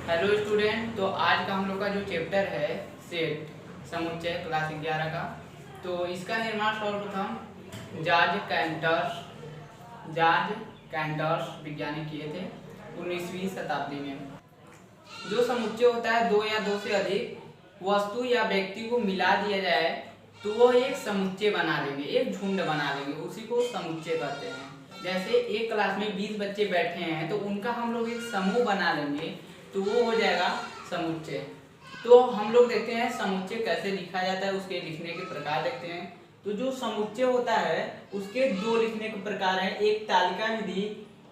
Hello student. तो आज का हम लोग का जो चैप्टर है सेट समुच्चय क्लास 11 का, तो इसका निर्माण सर्वप्रथम जॉर्ज कैंटर्स वैज्ञानिक किए थे 19वीं शताब्दी में। जो समुच्चय होता है दो या दो से अधिक वस्तु या व्यक्ति को मिला दिया जाए तो वो एक समुच्चय बना लेंगे, एक झुंड बना लेंगे, उसी को समुच्चय कहते हैं। जैसे एक क्लास में 20 बच्चे बैठे हैं तो उनका हम लोग एक समूह बना लेंगे तो वो हो जाएगा समुच्चय। तो हम लोग देखते हैं समुच्चय कैसे लिखा जाता है, उसके लिखने के प्रकार देखते हैं। तो जो समुच्चय होता है उसके दो लिखने के प्रकार हैं, एक तालिका विधि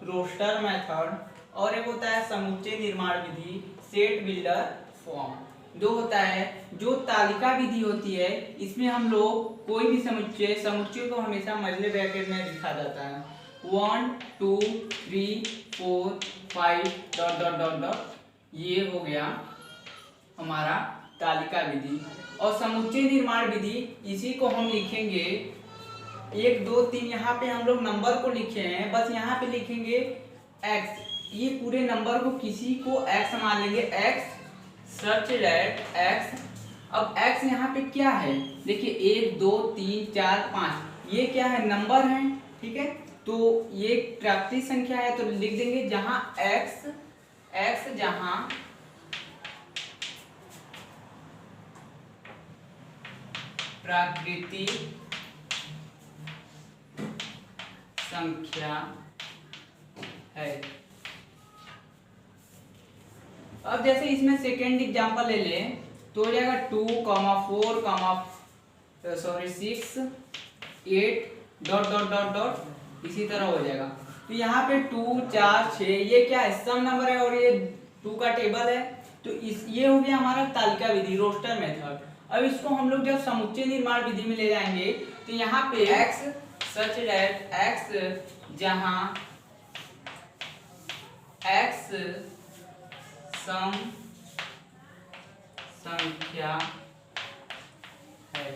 रोस्टर मेथड और एक होता है समुच्चय निर्माण विधि सेट बिल्डर फॉर्म। दो होता है जो तालिका विधि होती है, इसमें हम लोग कोई भी समुच्चय को हमेशा मझले ब्रैकेट में लिखा जाता है 1 2 3 4 5 डॉट डॉट डॉट डॉट। ये हो गया हमारा तालिका विधि। और समुच्चय निर्माण विधि इसी को हम लिखेंगे 1 2 3, यहाँ पे हम लोग नंबर को लिखे हैं, बस यहाँ पे लिखेंगे x। ये पूरे नंबर को किसी को x मान लेंगे, x सच दैट x। अब x यहाँ पे क्या है, देखिए 1 2 3 4 5, ये क्या है, नंबर है, ठीक है। तो ये प्राकृतिक संख्या है तो लिख देंगे जहां x जहां प्राकृतिक संख्या है। अब जैसे इसमें सेकेंड एग्जांपल ले लें तो हो जाएगा 2, 4, 6, 8 डॉट डॉट डॉट डॉट, इसी तरह हो जाएगा। तो यहाँ पे 2 4 6 ये क्या है, सम नंबर है और ये 2 का टेबल है। तो ये हो गया हमारा तालिका विधि रोस्टर मेथड। अब इसको हम लोग जब समुच्चय निर्माण विधि में ले जाएंगे तो यहाँ पे x सच दैट x जहां x सम संख्या है।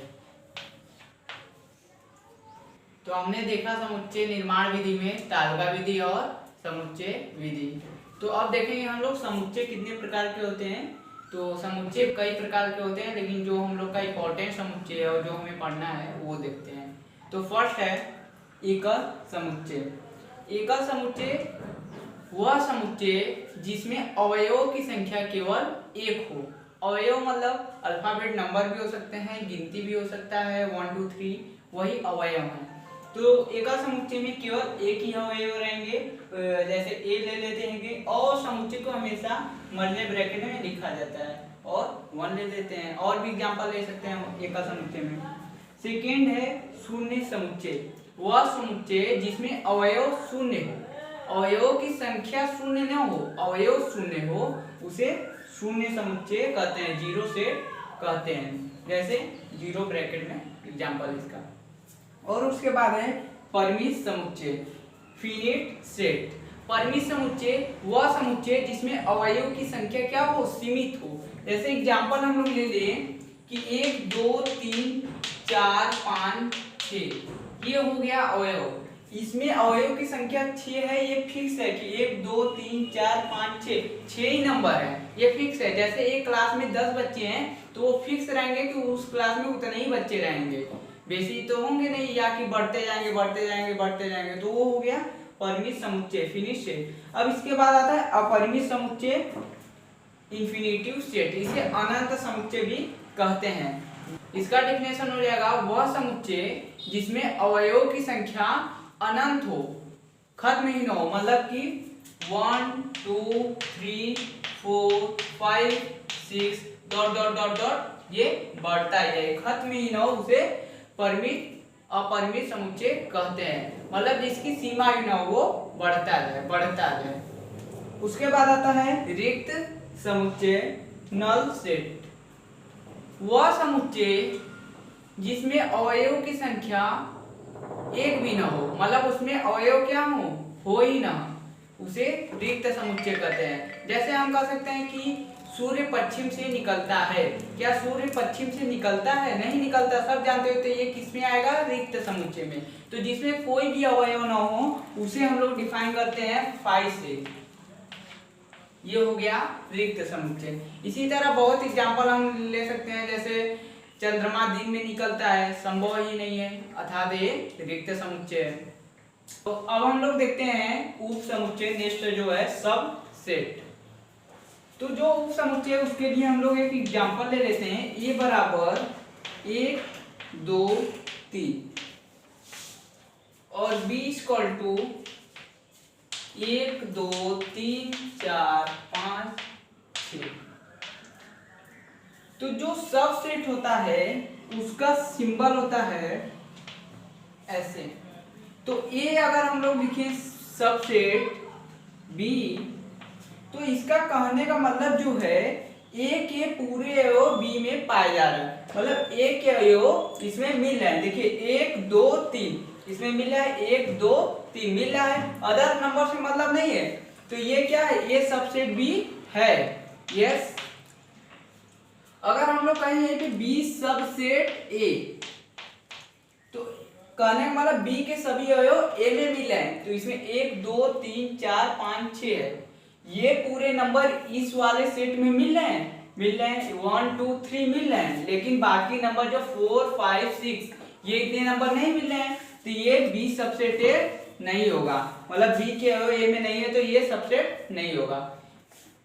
तो हमने देखा समुच्चय निर्माण विधि में तालिका विधि और समुच्चय विधि। तो अब देखेंगे हम लोग समुच्चय कितने प्रकार के होते हैं। तो समुच्चय कई प्रकार के होते हैं, लेकिन जो हम लोग का इंपॉर्टेंट समुच्चय है और जो हमें पढ़ना है वो देखते हैं। तो फर्स्ट है एकल समुच्चय। एकल समुच्चय वह समुच्चय जिसमें अवयवों की संख्या केवल एक हो। अवयव मतलब अल्फाबेट नंबर भी हो सकते हैं, गिनती भी हो सकता है 1 2 3, वही अवयव है। तो एकल समुच्चय में केवल एक ही अवयव रहेंगे, जैसे ए ले लेते हैं और समुच्चय को हमेशा मर्ले ब्रैकेट में लिखा जाता है और 1 ले लेते हैं। और भी एग्जांपल ले सकते हैं एकल समुच्चय में। सेकेंड है शून्य समुच्चय। वह समुच्चय जिसमें अवयव शून्य हो, अवयवों की संख्या शून्य न हो, अवयव शून्य हो, उसे शून्य समुच्चय कहते हैं, जीरो सेट कहते हैं। जैसे जीरो ब्रैकेट में एग्जांपल इसका। और उसके बाद है परिमित समुच्चय फिनिट सेट। परिमित समुच्चय वह समुच्चय जिसमें अवयव की संख्या क्या हो, सीमित हो। जैसे एग्जांपल हम लोग ले लें कि 1 2 3 4 5 6, ये हो गया अवयव। इसमें अवयव की संख्या 6 है, ये फिक्स है कि 1 2 3 4 5 6 ही नंबर है, ये फिक्स है। जैसे एक क्लास में 10 बच्चे हैं तो वो फिक्स रहेंगे कि उस क्लास में उतने ही बच्चे रहेंगे, बेसी तो होंगे नहीं, या कि बढ़ते जाएंगे बढ़ते जाएंगे बढ़ते जाएंगे। तो वो हो गया परिमित समुच्चय फिनिश सेट। अब इसके बाद आता है अपरिमित समुच्चय इंफिनिटिव सेट, इसे अनंत समुच्चय भी कहते हैं। इसका डेफिनेशन हो जाएगा वह समुच्चय जिसमें अवयवों की संख्या अनंत हो, खत्म ही न हो, मतलब कि 1 2 3 4 5 6 डॉट डॉट डॉट डॉट ये बढ़ता ही जाए, खत्म ही न हो, उसे परिमित अपरिमित समुच्चय कहते हैं। मतलब जिसकी सीमा ही ना हो, वो बढ़ता जाए। उसके बाद आता है रिक्त समुच्चय नल सेट। वह समुच्चय जिसमें अवयवों की संख्या एक भी ना हो, मतलब उसमें अवयव क्या हो ही ना, उसे रिक्त समुच्चय कहते हैं। जैसे हम कह सकते हैं कि सूर्य पश्चिम से निकलता है। क्या सूर्य पश्चिम से निकलता है? नहीं निकलता, सब जानते हो। तो ये किसमें आएगा? रिक्त समुच्चय में। तो जिसमें कोई भी अवयव ना हो उसे हम लोग डिफाइन करते हैं फाई से। ये हो गया रिक्त समुच्चय। इसी तरह बहुत एग्जाम्पल हम ले सकते हैं, जैसे चंद्रमा दिन में निकलता है, संभव ही नहीं है, अर्थात ये रिक्त समुच्चय है। तो अब हम लोग देखते हैं उप समुच्चय, नेक्स्ट जो है सब सेट। तो जो उप समुच्चय है उसके लिए हम लोग एक एग्जाम्पल ले लेते हैं। ए बराबर 1 2 3 और बी इक्वल टू 1 2 3 4 5 6। तो जो सब सेट होता है उसका सिंबल होता है ऐसे। तो ए अगर हम लोग लिखें सब सेट बी, तो इसका कहने का मतलब जो है ए के पूरे अवयव बी में पाए जा रहे हैं, मतलब ए के अवयव इसमें मिल रहे हैं। देखिए 1 2 3 इसमें मिल रहा है, 1 2 3 मिल रहा है, अदर नंबर से मतलब नहीं है। तो ये क्या है, ये सबसेट बी है। यस, अगर हम लोग कहेंगे कि बी सबसेट ए, तो कहने का मतलब बी के सभी अवयव ए में मिले हैं। तो इसमें 1 2 3 4 5 6 है, ये पूरे नंबर इस वाले सेट में मिल रहे हैं, 1 2 3 मिल रहे हैं, लेकिन बाकी नंबर जो 4 5 6 ये इतने नंबर नहीं मिल रहे हैं, तो ये बी सबसेट ए नहीं होगा, मतलब बी के अवयव ए में नहीं है तो ये सबसेट नहीं होगा।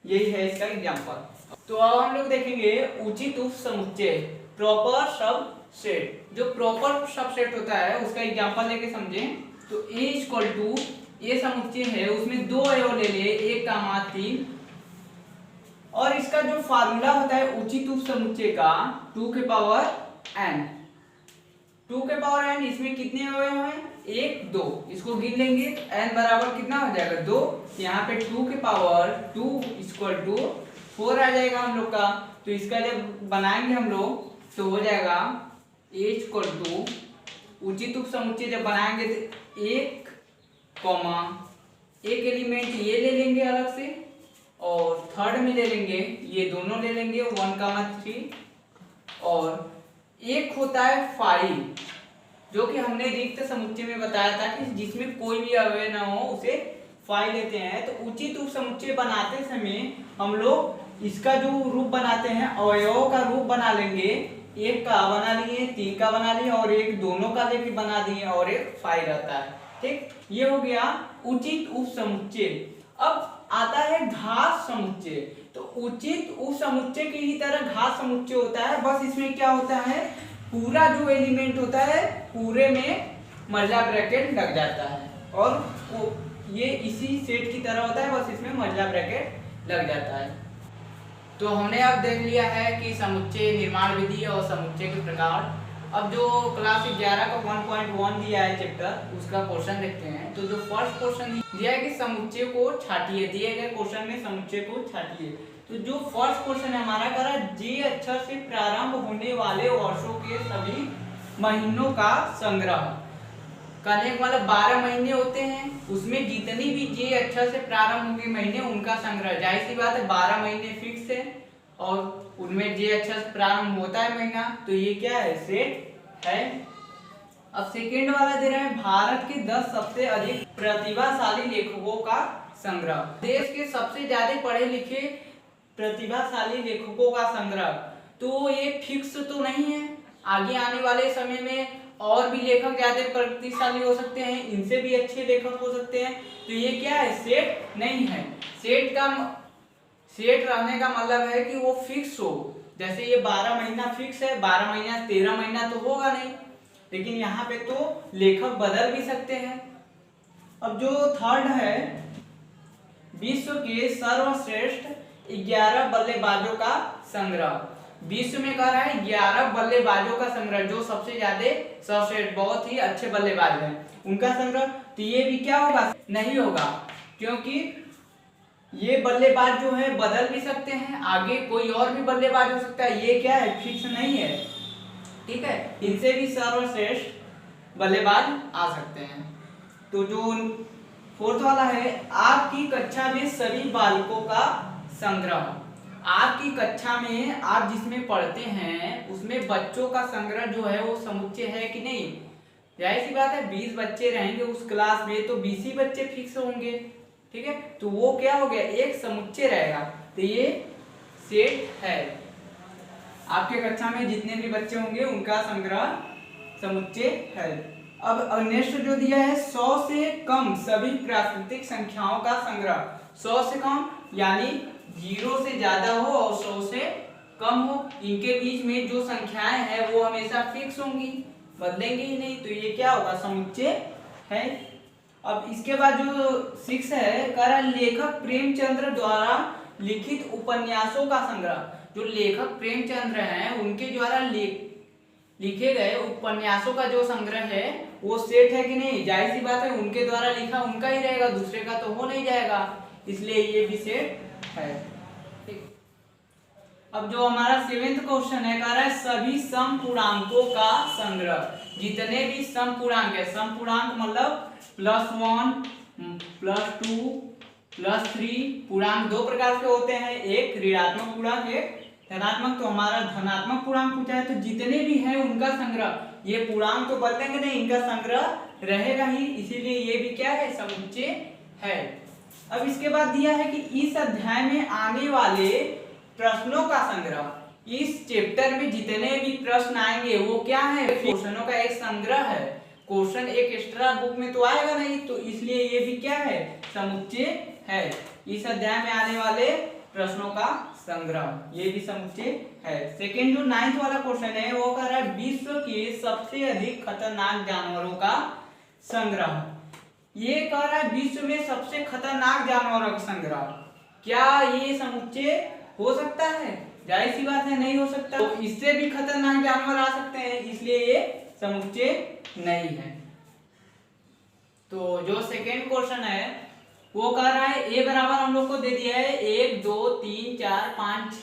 यही है इसका एग्जांपल। तो अब हम लोग देखेंगे उचित उप समुच्चय, प्रॉपर सब सेट। जो प्रॉपर सब सेट होता है उसका एग्जांपल लेके समझें। तो ए इक्वल टू, ये समुच्चय है उसमें दो अवयव ले ले, 1 3, और इसका जो फार्मूला होता है उचित उप समुच्चय का 2 के पावर n। 2 के पावर n, इसमें कितने अवयव हैं, 1 2, इसको गिन लेंगे n बराबर कितना हो जाएगा 2। यहाँ पे 2 के पावर 2 इक्वल टू 4 आ जाएगा हम लोग का। तो इसका जब बनाएंगे हम लोग तो हो जाएगा a इक्वल टू, उचित उप समुच्चय जब बनाएंगे तो 1 कॉमा एक एलिमेंट ये ले लेंगे अलग से, और थर्ड में ले लेंगे ये दोनों ले लेंगे 1 3, और एक होता है 5, जो कि हमने रिक्त समुच्चय में बताया था कि जिसमें कोई भी अवयव ना हो उसे 5 लेते हैं। तो उचित उप समुच्चय बनाते समय हम लोग इसका जो रूप बनाते हैं अवयवों का रूप बना लेंगे, 1 का बना लिए, 3 का बना लिए, और एक दोनों का लेके बना दिए, और एक 5 रहता है। ठीक, ये हो गया उचित उप समुच्चय। अब आता है घात समुच्चय। तो उचित उप समुच्चय की ही तरह घात समुच्चय होता है, बस इसमें क्या होता है, पूरा जो एलिमेंट होता है पूरे में मर्जा ब्रैकेट लग जाता है, और ये इसी सेट की तरह होता है, बस इसमें मर्जा ब्रैकेट लग जाता है। तो हमने अब देख लिया है कि समुच्चय निर्माण विधि और समुच्चय के प्रकार। अब जो क्लास 11 का 1.1 दिया है चैप्टर, उसका क्वेश्चन देखते हैं। तो जो फर्स्ट क्वेश्चन दिया है कि समुच्चय को छाटिए, दिए गए क्वेश्चन में समुच्चय को छाटिए। तो जो फर्स्ट क्वेश्चन है हमारा करा, जे अक्षर से प्रारंभ होने वाले वर्षों के सभी महीनों का संग्रह। कहने का मतलब 12 महीने होते हैं, उसमें जितनी भी जे अक्षर से प्रारंभ होंगे महीने उनका संग्रह। जाहिर सी बात है 12 महीने फिक्स है और उनमें जे अक्षर से प्रारंभ होता है महीना, तो ये क्या है, सेट है। अब सेकेंड वाला दे रहे हैं भारत के 10 सबसे अधिक प्रतिभाशाली लेखकों का संग्रह। देश के सबसे ज्यादा पढ़े लिखे प्रतिभाशाली लेखकों का संग्रह। तो ये फिक्स तो नहीं है, आगे आने वाले समय में और भी लेखक ज्यादा प्रतिभाशाली हो सकते हैं, इनसे भी अच्छे लेखक हो सकते हैं। तो ये क्या है, सेट नहीं है। सेट रहने का मतलब है कि वो फिक्स हो। जैसे ये 12 महीना फिक्स है, 12 महीना 13 महीना तो होगा नहीं, लेकिन यहाँ पे तो लेखक बदल भी सकते हैं। अब जो थर्ड है, विश्व के सर्वश्रेष्ठ 11 बल्लेबाजों का संग्रह। विश्व में कह रहा है 11 बल्लेबाजों का संग्रह, जो सबसे ज्यादा सर्वश्रेष्ठ बहुत ही अच्छे बल्लेबाज हैं, उनका संग्रह। तो ये भी क्या होगा, नहीं होगा, क्योंकि ये बल्लेबाज जो है बदल भी सकते हैं, आगे कोई और भी बल्लेबाज हो सकता है, ये क्या है, फिक्स नहीं है। ठीक है, इनसे भी सर्वश्रेष्ठ बल्लेबाज आ सकते हैं। तो जो फोर्थ वाला है, आपकी कक्षा में सभी बालकों का संग्रह। आपकी कक्षा में आप जिसमें पढ़ते हैं उसमें बच्चों का संग्रह जो है वो समुच्चय है कि नहीं। जाहिर सी बात है 20 बच्चे रहेंगे उस क्लास में, तो 20 ही बच्चे फिक्स होंगे। ठीक है, तो वो क्या हो गया, एक समुच्चय रहेगा। तो ये सेट है। आपके कक्षा में जितने भी बच्चे होंगे उनका संग्रह समुच्चय है। अब नेक्स्ट जो दिया है 100 से कम सभी प्राकृतिक संख्याओं का संग्रह। 100 से कम यानी 0 से ज्यादा हो और 100 से कम हो, इनके बीच में जो संख्याएं हैं वो हमेशा फिक्स होंगी, बदलेंगे ही नहीं, तो ये क्या होगा, समुच्चय है। अब इसके बाद जो 6 है, कह रहा है लेखक प्रेमचंद्र द्वारा लिखित उपन्यासों का संग्रह। जो लेखक प्रेमचंद्र हैं उनके द्वारा लिखे गए उपन्यासों का जो संग्रह है वो सेट है कि नहीं, जाहिर सी बात है, उनके द्वारा लिखा उनका ही रहेगा, दूसरे का तो हो नहीं जाएगा, इसलिए ये भी सेट है। अब जो हमारा 7th क्वेश्चन है, कह रहा है सभी समपूर्णांकों का संग्रह। जितने भी समपूर्णांक है, समपूर्णांक मतलब +1 +2 +3, पूर्णांक दो प्रकार के होते हैं, एक ऋणात्मक पूर्णांक, एक धनात्मक। तो हमारा धनात्मक पूर्णांक पूछा है, तो जितने भी हैं उनका संग्रह, ये पूर्णांक तो बदलेंगे नहीं, इनका संग्रह रहेगा ही, इसीलिए ये भी क्या है, समुच्चय है। अब इसके बाद दिया है कि इस अध्याय में आने वाले प्रश्नों का संग्रह। इस चैप्टर में जितने भी प्रश्न आएंगे वो क्या है, क्वेश्चनों का एक संग्रह है। क्वेश्चन एक एक्स्ट्रा बुक में तो आएगा नहीं, तो इसलिए ये भी क्या है, समुच्चय है। इस अध्याय में आने वाले प्रश्नों का संग्रह, ये भी समुच्चय है। सेकेंड जो 9th वाला क्वेश्चन है वो कह रहा है विश्व के सबसे अधिक खतरनाक जानवरों का संग्रह। ये कह रहा है विश्व में सबसे खतरनाक जानवरों का संग्रह, क्या ये समुच्चय हो सकता है, जाहिर सी बात है नहीं हो सकता, तो इससे भी खतरनाक जानवर आ सकते हैं, इसलिए ये समुच्चय नहीं है। तो जो सेकेंड क्वेश्चन है वो कह रहा है ए बराबर हम लोग को दे दिया है 1 2 3 4 5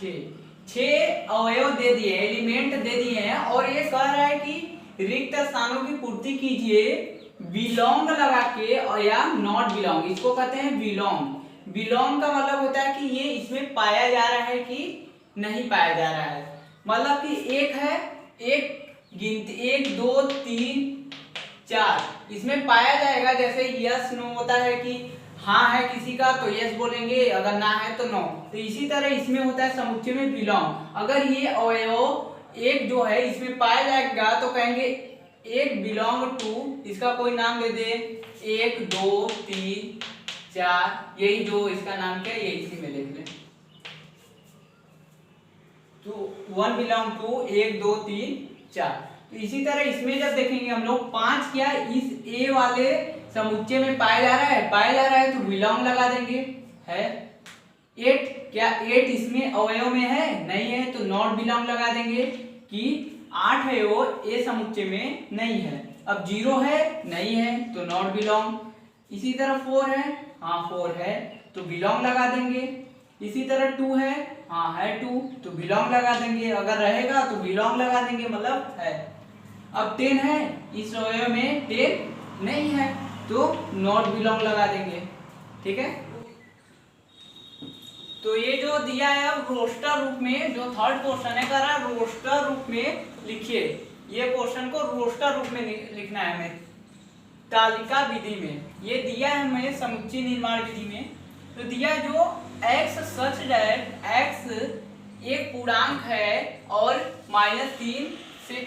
6 अवयव दे दिए, एलिमेंट दे दिए हैं, और ये कह रहा है कि रिक्त स्थानों की पूर्ति कीजिए बिलोंग लगा के और या नॉट बिलोंग, इसको कहते हैं बिलोंग। बिलोंग का मतलब होता है कि ये इसमें पाया जा रहा है कि नहीं पाया जा रहा है, मतलब कि एक है, एक गिनती 1 2 3 4 इसमें पाया जाएगा, जैसे यस नो होता है कि हाँ है किसी का तो यस बोलेंगे, अगर ना है तो नो, तो इसी तरह इसमें होता है समुच्चय में बिलोंग। अगर ये अवयव एक जो है इसमें पाया जाएगा तो कहेंगे एक बिलोंग टू, इसका कोई नाम दे दे 1 2 3 4, यही जो इसका नाम क्या है ये इसी में लिख ले, तो 1 बिलोंग टू 1 2 3 4। तो इसी तरह इसमें जब देखेंगे हम लोग 5 क्या इस ए वाले समुच्चय में पाया जा रहा है तो बिलोंग लगा देंगे, है 8 क्या 8 इसमें अवयव में है, नहीं है तो नॉट बिलोंग लगा देंगे कि 8 है वो ए समुच्चय में नहीं है। अब 0 है, नहीं है तो नॉट बिलोंग। इसी तरह 4 है, हाँ 4 है तो बिलोंग लगा देंगे। इसी तरह 2 है, हाँ है 2 तो बिलोंग लगा देंगे, अगर रहेगा तो बिलोंग लगा देंगे, मतलब है। अब 10 है, इस अवयव में 10 नहीं है तो नॉट बिलोंग लगा देंगे, ठीक है। तो ये जो दिया है अब रोस्टर रूप में, जो थर्ड क्वेश्चन है कह रहा है रोस्टर रूप में लिखिए। ये क्वेश्चन को रोस्टर रूप में लिखना है हमें, तालिका विधि में। ये दिया है हमें समुच्चय निर्माण विधि में, तो दिया जो x सच दैट x एक पूर्णांक है और -3 से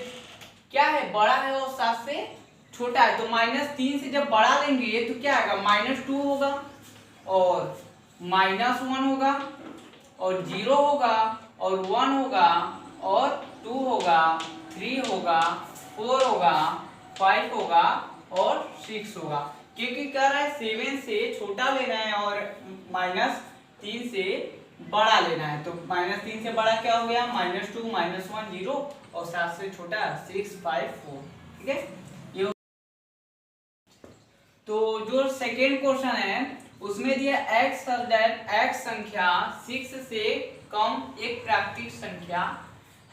क्या है बड़ा है और 7 से छोटा है, तो -3 से जब बड़ा लेंगे तो क्या आएगा, -2 होगा और -1 होगा और 0 होगा और 1 होगा और 2 होगा, 3 होगा, 4 होगा, 5 होगा और 6 होगा, क्योंकि कह रहा है 7 से छोटा लेना है और -3 से बड़ा लेना है। तो -3 से बड़ा क्या हो गया, -2 -1 0 और 7 से छोटा 6 5 4, ठीक है। ये तो जो सेकेंड क्वेश्चन है उसमें दिया x संख्या 6 से कम एक प्राकृतिक संख्या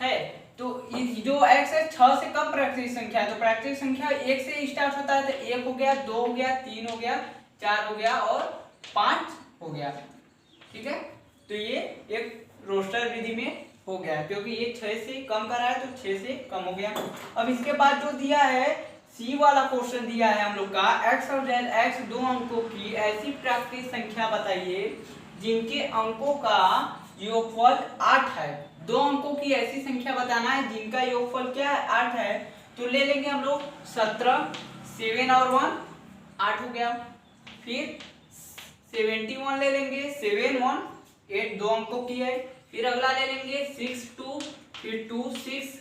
है। तो जो x है 6 से कम प्राकृतिक संख्या है, तो प्राकृतिक संख्या 1 से स्टार्ट होता है, तो 1 हो गया, 2 हो गया, 3 हो गया, 4 हो गया और 5 हो गया, ठीक है। तो ये एक रोस्टर विधि में हो गया क्योंकि ये 6 से कम कर रहा है तो 6 से कम हो गया। अब इसके बाद जो दिया है सी वाला क्वेश्चन दिया है हम लोग का, x और z x दो अंकों की ऐसी प्राकृतिक संख्या बताइए जिनके अंकों का योगफल 8 है। दो अंकों की ऐसी संख्या बताना है जिनका योगफल क्या है, 8 है। तो ले लेंगे हम लोग 17, 7 और 1 8 हो गया। फिर 71 ले लेंगे, 7 1 8 दो अंकों की है। फिर अगला ले लेंगे 6 2, फिर 2 6,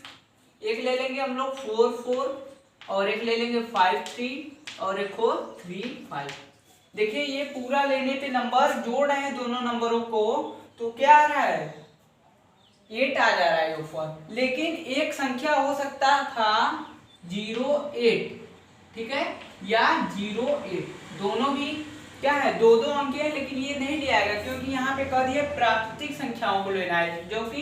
एक ले लेंगे हम लोग 4 4 और एक ले लेंगे 5 3 और एक और 3 5। देखिए ये पूरा लेने पे नंबर जोड़ रहे हैं दोनों नंबरों को, तो क्या आ रहा है, 8 आ जा रहा है योगफल। लेकिन एक संख्या हो सकता था 08, ठीक है, या 08, दोनों भी क्या है, दो दो अंक है, लेकिन ये नहीं लिया जाएगा क्योंकि यहाँ पे कह दिया प्राकृतिक संख्याओं को लेना है, जो कि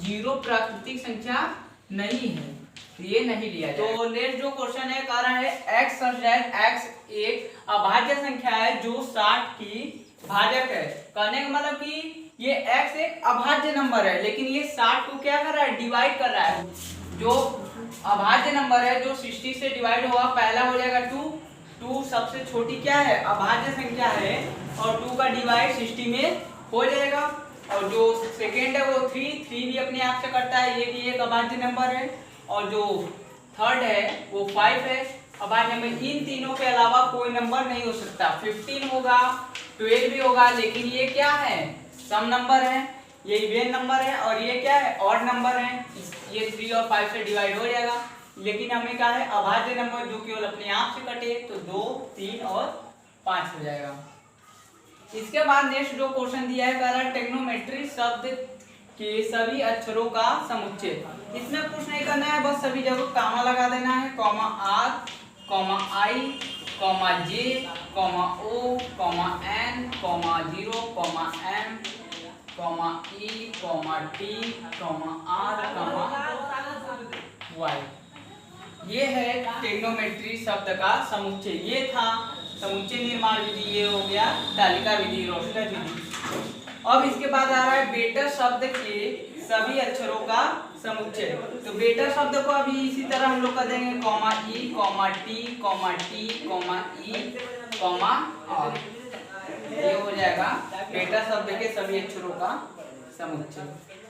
0 प्राकृतिक संख्या नहीं है, तो ये नहीं लिया जाएगा। तो नेक्स्ट जो क्वेश्चन है कह रहा है x और z x एक अभाज्य संख्या है जो 60 की भाजक है। कहने का मतलब कि ये x एक अभाज्य नंबर है, लेकिन ये 60 को क्या कर रहा है, डिवाइड कर रहा है। जो अभाज्य नंबर है जो 60 से डिवाइड होगा, पहला हो जाएगा 2, 2 सबसे छोटी क्या है, अभाज्य संख्या है, और 2 का डिवाइड 60 में हो जाएगा। और जो सेकेंड है वो 3 भी अपने आप से करता है, ये भी एक अभाज्य नंबर है। और जो थर्ड है वो 5 है, अभाज्य नंबर। इन तीनों के अलावा कोई नंबर नहीं हो सकता। 15 होगा, 12 भी होगा, लेकिन ये क्या है, सम नंबर है, ये इवन नंबर है, और ये क्या है, ऑड नंबर है। ये 3 और 5 से डिवाइड हो जाएगा, लेकिन हमें क्या है, अभाज्य नंबर जो केवल अपने आप से कटे, तो 2 3 और 5 हो जाएगा। इसके बाद नेक्स्ट जो क्वेश्चन दिया है, कह रहा है ट्रिग्नोमेट्री शब्द के सभी अक्षरों का समुच्चय। इसमें कुछ नहीं करना है, बस सभी जगह कामा लगा देना है, comma R, comma I, comma J, comma O, comma N, comma 0, comma M, comma E, comma T, comma R, comma Y. ये है ट्रिग्नोमेट्री शब्द का समुच्चय। ये था समुच्चय निर्माण विधि, ये हो गया तालिका विधि, रोस्टर विधि। अब इसके बाद आ रहा है बेटर शब्द के सभी अक्षरों का समुच्चय। तो बेटर शब्द को अभी इसी तरह हम लोग कर देंगे, comma E, comma T, comma T, comma E, comma R. ये हो जाएगा बेटर शब्द के सभी अक्षरों का समुच्चय।